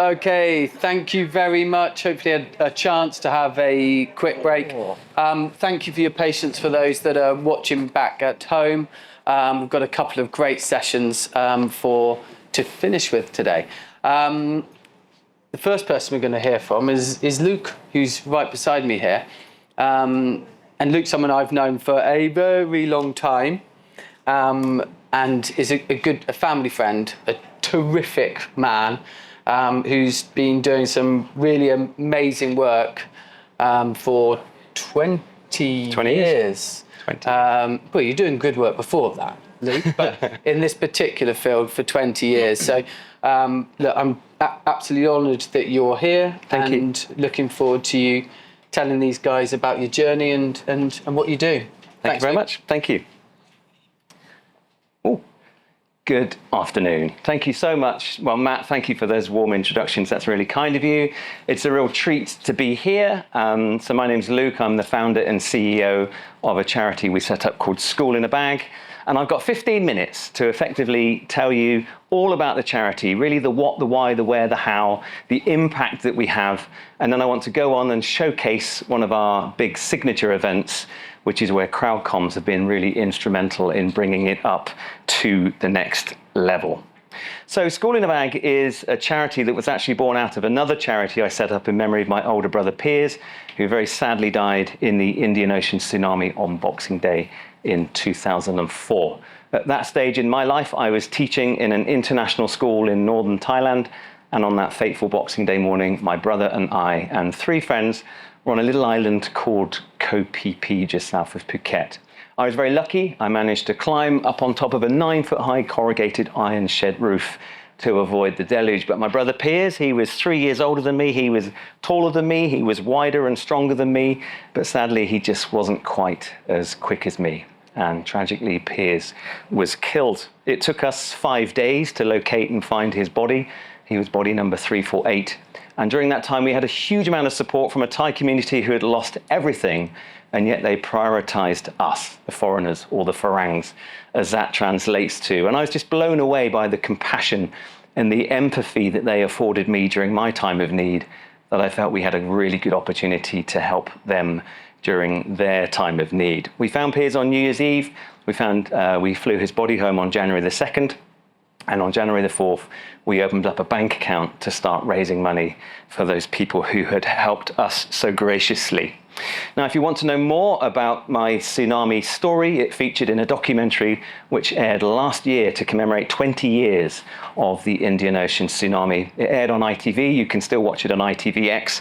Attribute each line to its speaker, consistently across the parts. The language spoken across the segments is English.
Speaker 1: Okay, thank you very much. Hopefully a chance to have a quick break. Thank you for your patience for those that are watching back at home. We've got a couple of great sessions to finish with today. The first person we're going to hear from is Luke, who's right beside me here. And Luke's someone I've known for a very long time, and is a family friend, a terrific man, who's been doing some really amazing work for 20 years. 20. Well, you're doing good work before that, Luke, but in this particular field for 20 years. So look, I'm absolutely honoured that you're here.
Speaker 2: Thank you.
Speaker 1: And looking forward to you telling these guys about your journey and what you do.
Speaker 2: Thank you very much. Thank you. Oh, good afternoon. Thank you so much. Well, Matt, thank you for those warm introductions. That's really kind of you. It's a real treat to be here. So my name's Luke. I'm the founder and CEO of a charity we set up called School in a Bag. And I've got 15 minutes to effectively tell you all about the charity, really the what, the why, the where, the how, the impact that we have. And then I want to go on and showcase one of our big signature events, which is where CrowdComms have been really instrumental in bringing it up to the next level. So School in a Bag is a charity that was actually born out of another charity I set up in memory of my older brother Piers, who very sadly died in the Indian Ocean Tsunami on Boxing Day in 2004. At that stage in my life, I was teaching in an international school in northern Thailand, and on that fateful Boxing Day morning, my brother and I and 3 friends were on a little island called Koh Phi Phi, just south of Phuket. I was very lucky. I managed to climb up on top of a 9-foot-high corrugated iron shed roof to avoid the deluge. But my brother Piers, he was 3 years older than me. He was taller than me. He was wider and stronger than me. But sadly, he just wasn't quite as quick as me. And tragically, Piers was killed. It took us 5 days to locate and find his body. He was body number 348. And during that time, we had a huge amount of support from a Thai community who had lost everything, and yet they prioritized us, the foreigners, or the Farangs, as that translates to. And I was just blown away by the compassion and the empathy that they afforded me during my time of need, that I felt we had a really good opportunity to help them during their time of need. We found Piers on New Year's Eve. We flew his body home on January the 2nd. And on January the 4th, we opened up a bank account to start raising money for those people who had helped us so graciously. Now, if you want to know more about my tsunami story, it featured in a documentary which aired last year to commemorate 20 years of the Indian Ocean Tsunami. It aired on ITV. You can still watch it on ITVX.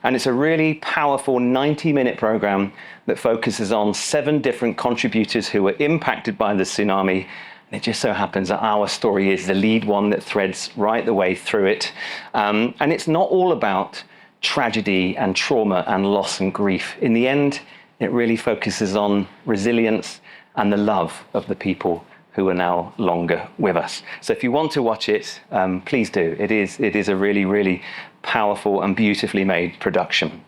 Speaker 2: And it's a really powerful 90-minute program that focuses on 7 different contributors who were impacted by the tsunami. It just so happens that our story is the lead one that threads right the way through it. And it's not all about tragedy and trauma and loss and grief. In the end, it really focuses on resilience and the love of the people who are now longer with us. So if you want to watch it, please do. It is a really, really powerful and beautifully made production.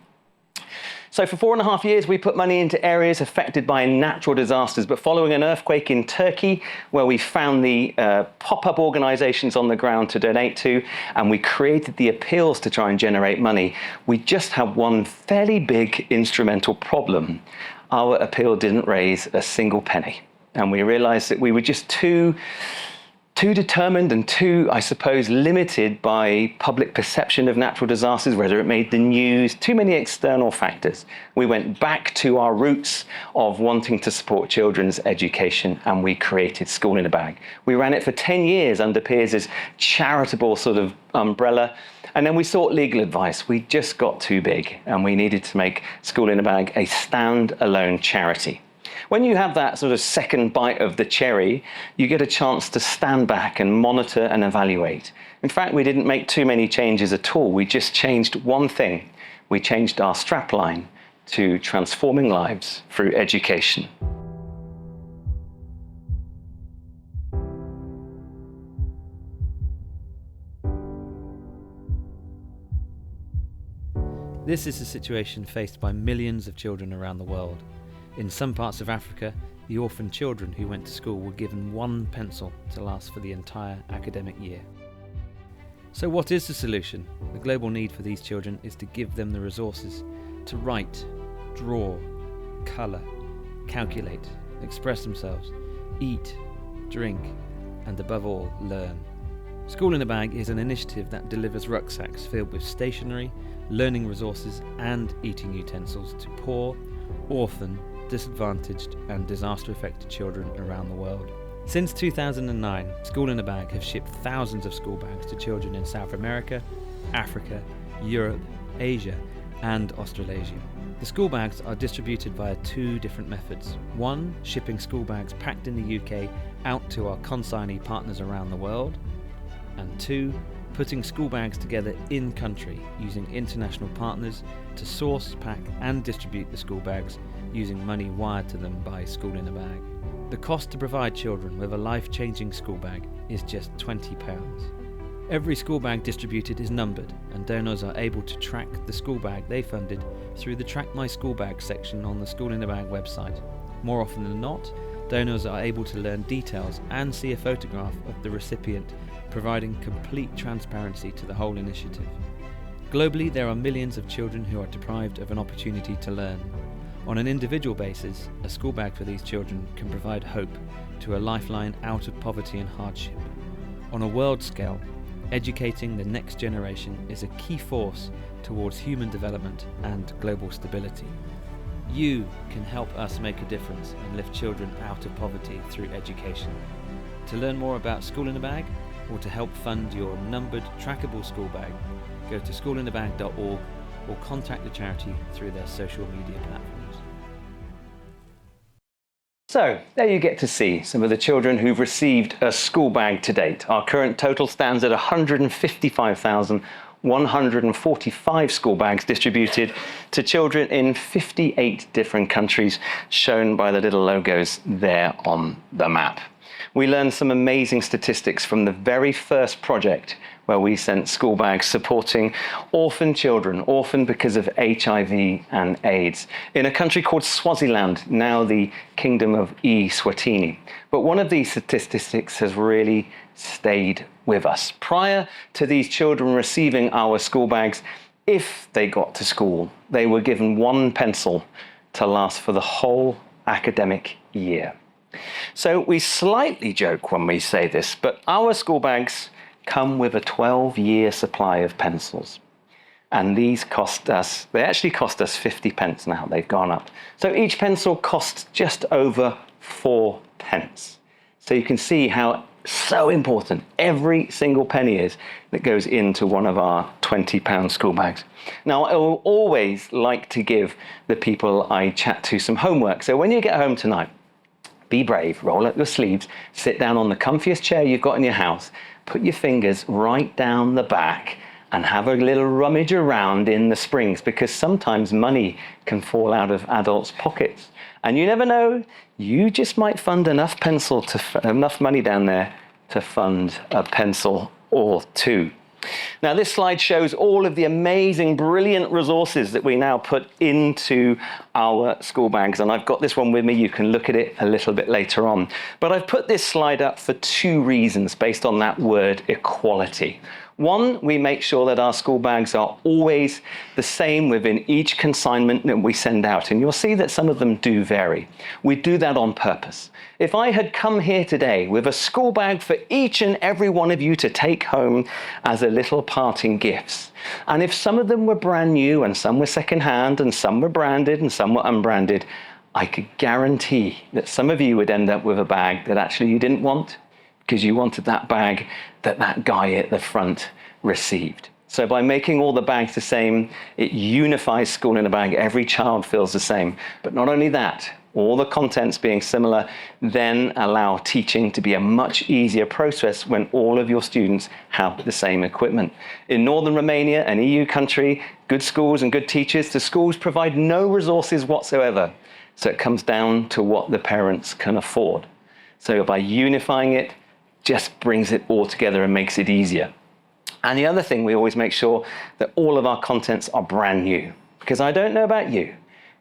Speaker 2: So for 4.5 years, we put money into areas affected by natural disasters, but following an earthquake in Turkey, where we found the pop-up organizations on the ground to donate to, and we created the appeals to try and generate money, we just had one fairly big instrumental problem. Our appeal didn't raise a single penny. And we realized that we were just too determined and too, I suppose, limited by public perception of natural disasters, whether it made the news, too many external factors. We went back to our roots of wanting to support children's education, and we created School in a Bag. We ran it for 10 years under Piers' charitable sort of umbrella, and then we sought legal advice. We just got too big, and we needed to make School in a Bag a stand-alone charity. When you have that sort of second bite of the cherry, you get a chance to stand back and monitor and evaluate. In fact, we didn't make too many changes at all. We just changed one thing. We changed our strapline to transforming lives through education.
Speaker 3: This is the situation faced by millions of children around the world. In some parts of Africa, the orphan children who went to school were given one pencil to last for the entire academic year. So what is the solution? The global need for these children is to give them the resources to write, draw, colour, calculate, express themselves, eat, drink, and above all, learn. School in a Bag is an initiative that delivers rucksacks filled with stationery, learning resources and eating utensils to poor, orphan, disadvantaged and disaster-affected children around the world. Since 2009, School in a Bag have shipped thousands of school bags to children in South America, Africa, Europe, Asia and Australasia. The school bags are distributed via two different methods. One, shipping school bags packed in the UK out to our consignee partners around the world. And two, putting school bags together in country using international partners to source, pack and distribute the school bags using money wired to them by School in a Bag. The cost to provide children with a life-changing school bag is just £20. Every school bag distributed is numbered and donors are able to track the school bag they funded through the Track My School Bag section on the School in a Bag website. More often than not, donors are able to learn details and see a photograph of the recipient, providing complete transparency to the whole initiative. Globally, there are millions of children who are deprived of an opportunity to learn. On an individual basis, a school bag for these children can provide hope to a lifeline out of poverty and hardship. On a world scale, educating the next generation is a key force towards human development and global stability. You can help us make a difference and lift children out of poverty through education. To learn more about School in a Bag or to help fund your numbered trackable school bag, go to schoolinabag.org or contact the charity through their social media platforms.
Speaker 2: So there you get to see some of the children who've received a school bag to date. Our current total stands at 155,145 school bags distributed to children in 58 different countries, shown by the little logos there on the map. We learned some amazing statistics from the very first project where we sent school bags supporting orphan children, orphaned because of HIV and AIDS, in a country called Swaziland, now the Kingdom of Eswatini. But one of these statistics has really stayed with us. Prior to these children receiving our school bags, if they got to school, they were given one pencil to last for the whole academic year. So we slightly joke when we say this, but our school bags come with a 12-year supply of pencils. And these they actually cost us 50 pence now, they've gone up. So each pencil costs just over 4 pence. So you can see how so important every single penny is that goes into one of our £20 school bags. Now, I will always like to give the people I chat to some homework. So when you get home tonight, be brave, roll up your sleeves, sit down on the comfiest chair you've got in your house, put your fingers right down the back and have a little rummage around in the springs, because sometimes money can fall out of adults' pockets. And you never know, you just might fund enough money down there to fund a pencil or two. Now, this slide shows all of the amazing, brilliant resources that we now put into our school bags. And I've got this one with me. You can look at it a little bit later on. But I've put this slide up for two reasons based on that word equality. One, we make sure that our school bags are always the same within each consignment that we send out. And you'll see that some of them do vary. We do that on purpose. If I had come here today with a school bag for each and every one of you to take home as a little parting gifts, and if some of them were brand new and some were secondhand and some were branded and some were unbranded, I could guarantee that some of you would end up with a bag that actually you didn't want, because you wanted that bag that that guy at the front received. So by making all the bags the same, it unifies School in a Bag. Every child feels the same. But not only that, all the contents being similar then allow teaching to be a much easier process when all of your students have the same equipment. In Northern Romania, an EU country, good schools and good teachers, the schools provide no resources whatsoever. So it comes down to what the parents can afford. So by unifying it, just brings it all together and makes it easier. And the other thing, we always make sure that all of our contents are brand new. Because I don't know about you,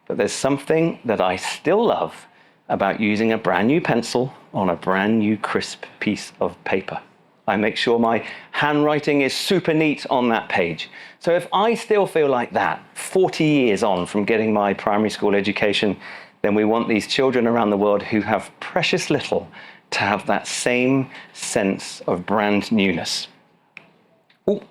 Speaker 2: but there's something that I still love about using a brand new pencil on a brand new crisp piece of paper. I make sure my handwriting is super neat on that page. So if I still feel like that 40 years on from getting my primary school education, then we want these children around the world who have precious little to have that same sense of brand newness. Ooh.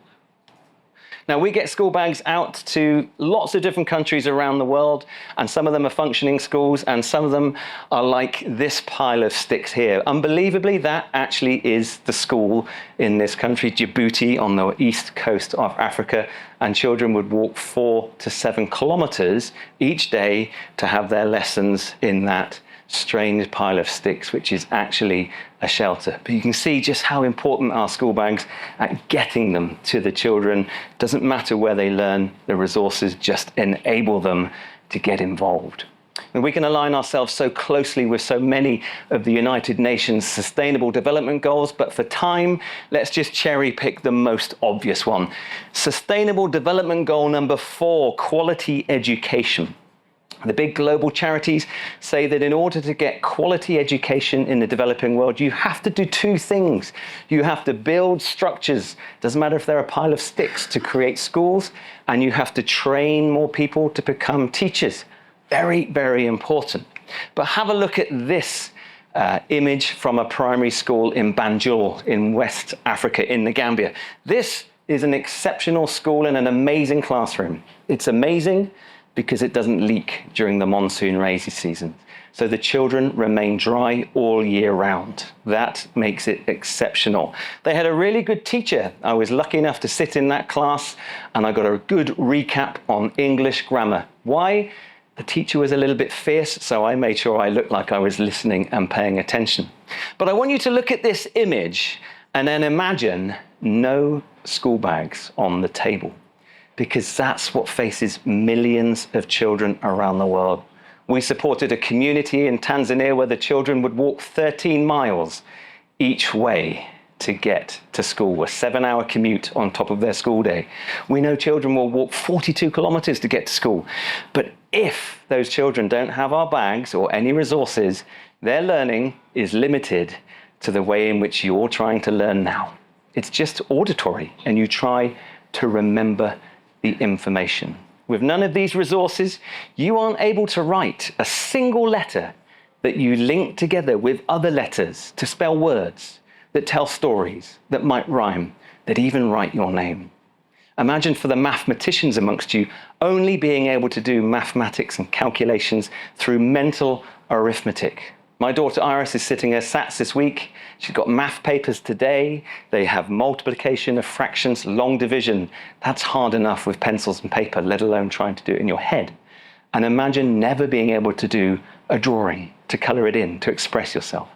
Speaker 2: Now, we get school bags out to lots of different countries around the world, and some of them are functioning schools, and some of them are like this pile of sticks here. Unbelievably, that actually is the school in this country, Djibouti, on the east coast of Africa, and children would walk 4 to 7 kilometers each day to have their lessons in that strange pile of sticks, which is actually a shelter. But you can see just how important our school bags at getting them to the children. Doesn't matter where they learn, the resources just enable them to get involved. And we can align ourselves so closely with so many of the United Nations Sustainable Development Goals, but for time, let's just cherry pick the most obvious one. Sustainable Development Goal number 4, quality education. The big global charities say that in order to get quality education in the developing world, you have to do 2 things. You have to build structures, doesn't matter if they're a pile of sticks, to create schools, and you have to train more people to become teachers. Very, very important. But have a look at this image from a primary school in Banjul in West Africa, in the Gambia. This is an exceptional school and an amazing classroom. It's amazing because it doesn't leak during the monsoon rainy season. So the children remain dry all year round. That makes it exceptional. They had a really good teacher. I was lucky enough to sit in that class, and I got a good recap on English grammar. Why? The teacher was a little bit fierce, so I made sure I looked like I was listening and paying attention. But I want you to look at this image and then imagine no school bags on the table, because that's what faces millions of children around the world. We supported a community in Tanzania where the children would walk 13 miles each way to get to school, a 7-hour commute on top of their school day. We know children will walk 42 kilometers to get to school. But if those children don't have our bags or any resources, their learning is limited to the way in which you're trying to learn now. It's just auditory, and you try to remember the information. With none of these resources, you aren't able to write a single letter that you link together with other letters to spell words, that tell stories, that might rhyme, that even write your name. Imagine for the mathematicians amongst you only being able to do mathematics and calculations through mental arithmetic. My daughter Iris is sitting her SATs this week. She's got math papers today. They have multiplication of fractions, long division. That's hard enough with pencils and paper, let alone trying to do it in your head. And imagine never being able to do a drawing, to color it in, to express yourself.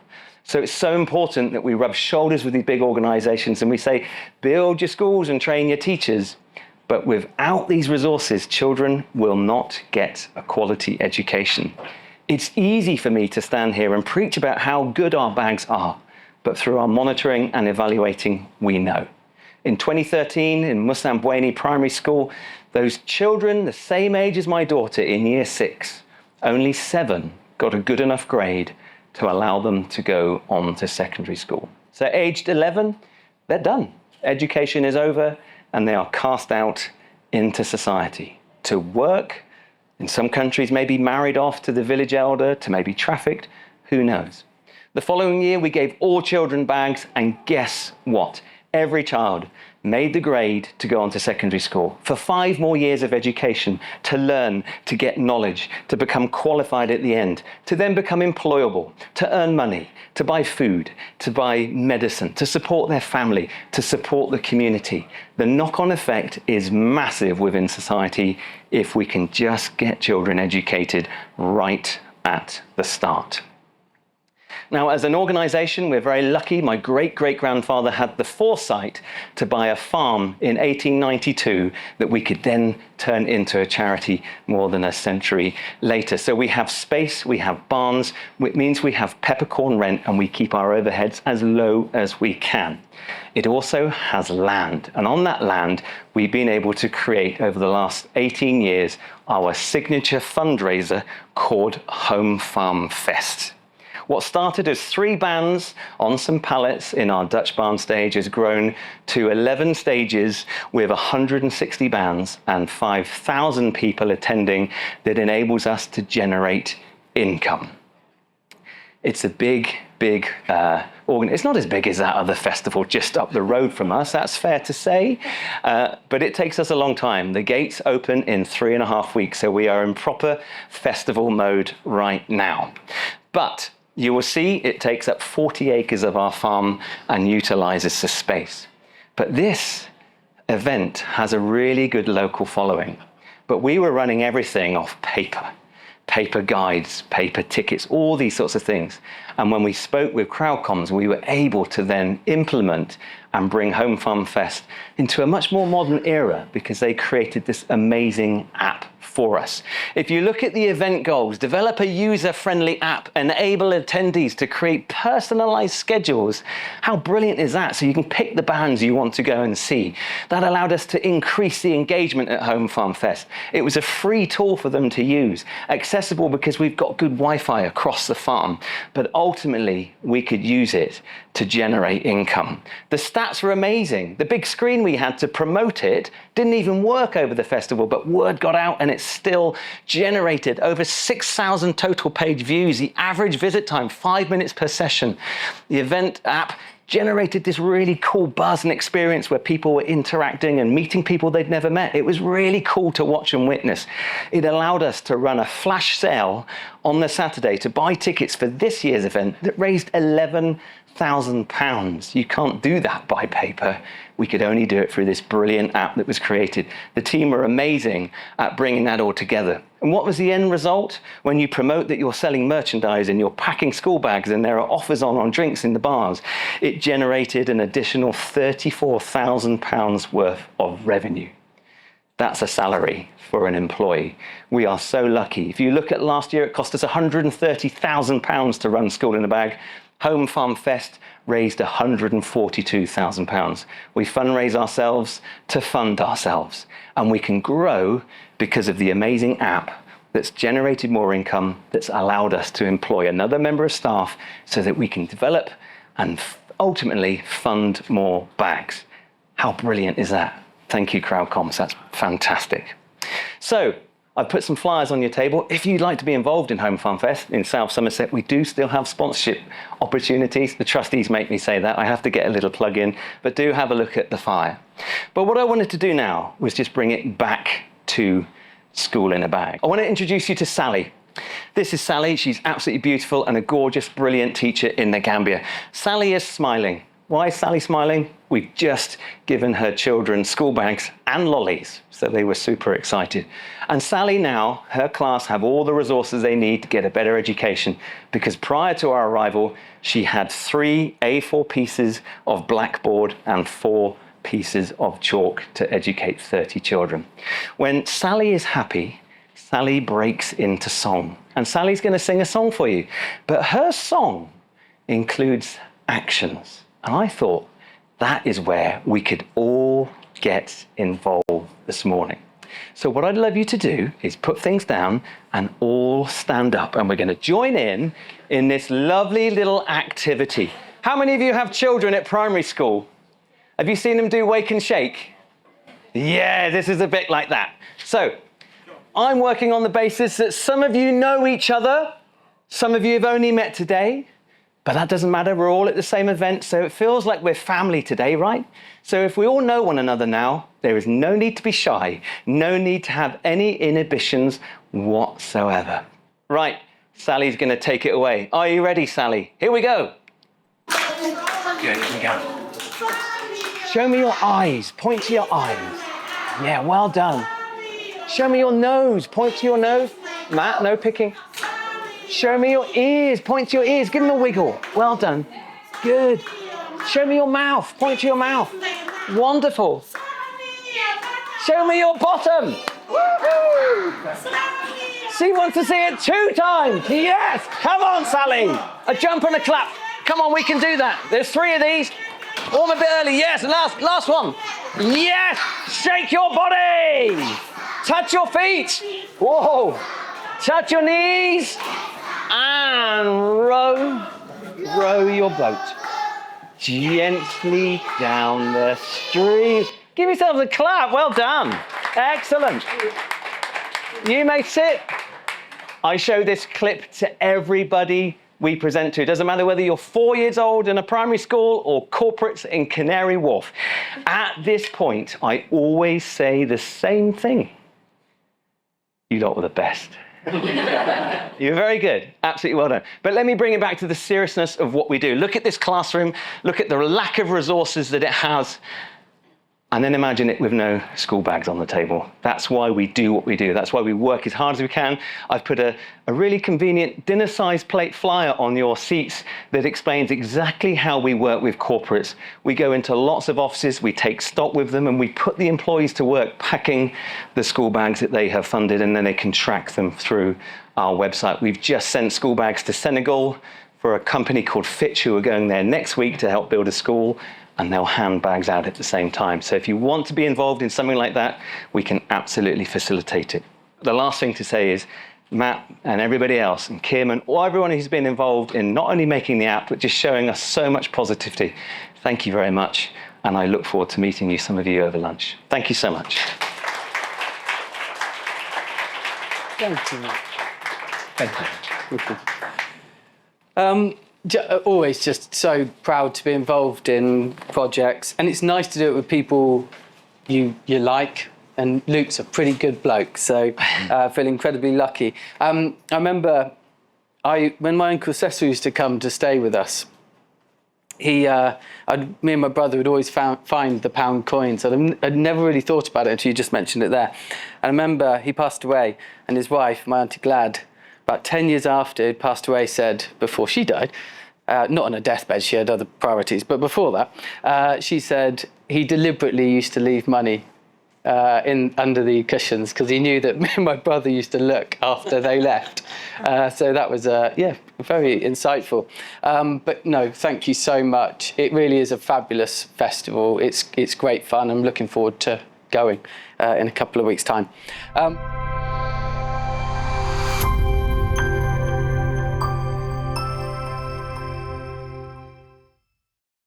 Speaker 2: So it's so important that we rub shoulders with these big organizations and we say, build your schools and train your teachers. But without these resources, children will not get a quality education. It's easy for me to stand here and preach about how good our bags are, but through our monitoring and evaluating, we know. In 2013, in Musambweni Primary School, those children the same age as my daughter in year 6, only 7 got a good enough grade to allow them to go on to secondary school. So aged 11, they're done. Education is over, and they are cast out into society to work. In some countries, maybe married off to the village elder, to maybe trafficked, who knows. The following year, we gave all children bags, and guess what? Every child made the grade to go on to secondary school for 5 more years of education, to learn, to get knowledge, to become qualified at the end, to then become employable, to earn money, to buy food, to buy medicine, to support their family, to support the community. The knock-on effect is massive within society if we can just get children educated right at the start. Now, as an organization, we're very lucky. My great-great-grandfather had the foresight to buy a farm in 1892 that we could then turn into a charity more than a century later. So we have space, we have barns, which means we have peppercorn rent, and we keep our overheads as low as we can. It also has land, and on that land, we've been able to create, over the last 18 years, our signature fundraiser called Home Farm Fest. What started as 3 bands on some pallets in our Dutch barn stage has grown to 11 stages with 160 bands and 5,000 people attending that enables us to generate income. It's a big organ. It's not as big as that other festival just up the road from us, that's fair to say, but it takes us a long time. The gates open in 3.5 weeks, so we are in proper festival mode right now. But you will see it takes up 40 acres of our farm and utilizes the space. But this event has a really good local following. But we were running everything off paper guides, paper tickets, all these sorts of things. And when we spoke with CrowdComms, we were able to then implement and bring Home Farm Fest into a much more modern era because they created this amazing app for us. If you look at the event goals, develop a user-friendly app, enable attendees to create personalized schedules. How brilliant is that? So you can pick the bands you want to go and see. That allowed us to increase the engagement at Home Farm Fest. It was a free tool for them to use, accessible because we've got good Wi-Fi across the farm, but ultimately we could use it to generate income. The stats were amazing. The big screen we had to promote it didn't even work over the festival, but word got out and it still generated over 6,000 total page views. The average visit time, 5 minutes per session. The event app generated this really cool buzz and experience where people were interacting and meeting people they'd never met. It was really cool to watch and witness. It allowed us to run a flash sale on the Saturday to buy tickets for this year's event that raised £11,000. You can't do that by paper. We could only do it through this brilliant app that was created. The team were amazing at bringing that all together. And what was the end result? When you promote that you're selling merchandise and you're packing school bags and there are offers on drinks in the bars, it generated an additional £34,000 worth of revenue. That's a salary for an employee. We are so lucky. If you look at last year, it cost us £130,000 to run School in a Bag. Home Farm Fest raised £142,000. We fundraise ourselves to fund ourselves, and we can grow because of the amazing app that's generated more income, that's allowed us to employ another member of staff so that we can develop and ultimately fund more bags. How brilliant is that? Thank you, CrowdComms, that's fantastic. So, I've put some flyers on your table. If you'd like to be involved in Home Farm Fest in South Somerset, we do still have sponsorship opportunities. The trustees make me say that. I have to get a little plug in, but do have a look at the flyer. But what I wanted to do now was just bring it back to School in a Bag. I want to introduce you to Sally. This is Sally. She's absolutely beautiful and a gorgeous, brilliant teacher in the Gambia. Sally is smiling. Why is Sally smiling? We've just given her children school bags and lollies, so they were super excited. And Sally now, her class have all the resources they need to get a better education, because prior to our arrival, she had 3 A4 pieces of blackboard and 4 pieces of chalk to educate 30 children. When Sally is happy, Sally breaks into song. And Sally's going to sing a song for you. But her song includes actions. And I thought that is where we could all get involved this morning. So what I'd love you to do is put things down and all stand up. And we're going to join in this lovely little activity. How many of you have children at primary school? Have you seen them do wake and shake? Yeah, this is a bit like that. So I'm working on the basis that some of you know each other. Some of you have only met today. But that doesn't matter, we're all at the same event, so it feels like we're family today, right? So if we all know one another now, there is no need to be shy, no need to have any inhibitions whatsoever. Right, Sally's going to take it away. Are you ready, Sally? Here we go. Good, here we go. Show me your eyes, point to your eyes. Yeah, well done. Show me your nose, point to your nose. Matt, no picking. Show me your ears. Point to your ears. Give them a wiggle. Well done. Good. Show me your mouth. Point to your mouth. Wonderful. Show me your bottom. Woo-hoo. She wants to see it 2 times. Yes. Come on, Sally. A jump and a clap. Come on, we can do that. There's 3 of these. Warm a bit early. Yes. Last one. Yes. Shake your body. Touch your feet. Whoa. Touch your knees. And row your boat gently down the stream. Give yourselves a clap. Well done. Excellent. You may sit. I show this clip to everybody we present to. It doesn't matter whether you're 4 years old in a primary school or corporates in Canary Wharf. At this point, I always say the same thing. You lot were the best. You're very good. Absolutely well done. But let me bring it back to the seriousness of what we do. Look at this classroom. Look at the lack of resources that it has. And then imagine it with no school bags on the table. That's why we do what we do. That's why we work as hard as we can. I've put a really convenient dinner-sized plate flyer on your seats that explains exactly how we work with corporates. We go into lots of offices, we take stock with them, and we put the employees to work packing the school bags that they have funded, and then they can track them through our website. We've just sent school bags to Senegal for a company called Fitch, who are going there next week to help build a school, and they'll hand bags out at the same time. So if you want to be involved in something like that, we can absolutely facilitate it. The last thing to say is, Matt and everybody else, and Kim, and everyone who's been involved in not only making the app, but just showing us so much positivity. Thank you very much, and I look forward to meeting you, some of you, over lunch. Thank you so much.
Speaker 1: Thank you, Matt. Thank you. Always just so proud to be involved in projects, and it's nice to do it with people you like, and Luke's a pretty good bloke, so I feel incredibly lucky. I remember when my Uncle Cecil used to come to stay with us, me and my brother would always find the pound coins. I'd never really thought about it until you just mentioned it there. And I remember he passed away, and his wife, my Auntie Glad, about 10 years after he'd passed away, said, before she died, not on her deathbed, she had other priorities, but before that, she said he deliberately used to leave money under the cushions because he knew that me and my brother used to look after they left. So that was, very insightful. But no, thank you so much. It really is a fabulous festival. It's great fun. I'm looking forward to going in a couple of weeks' time.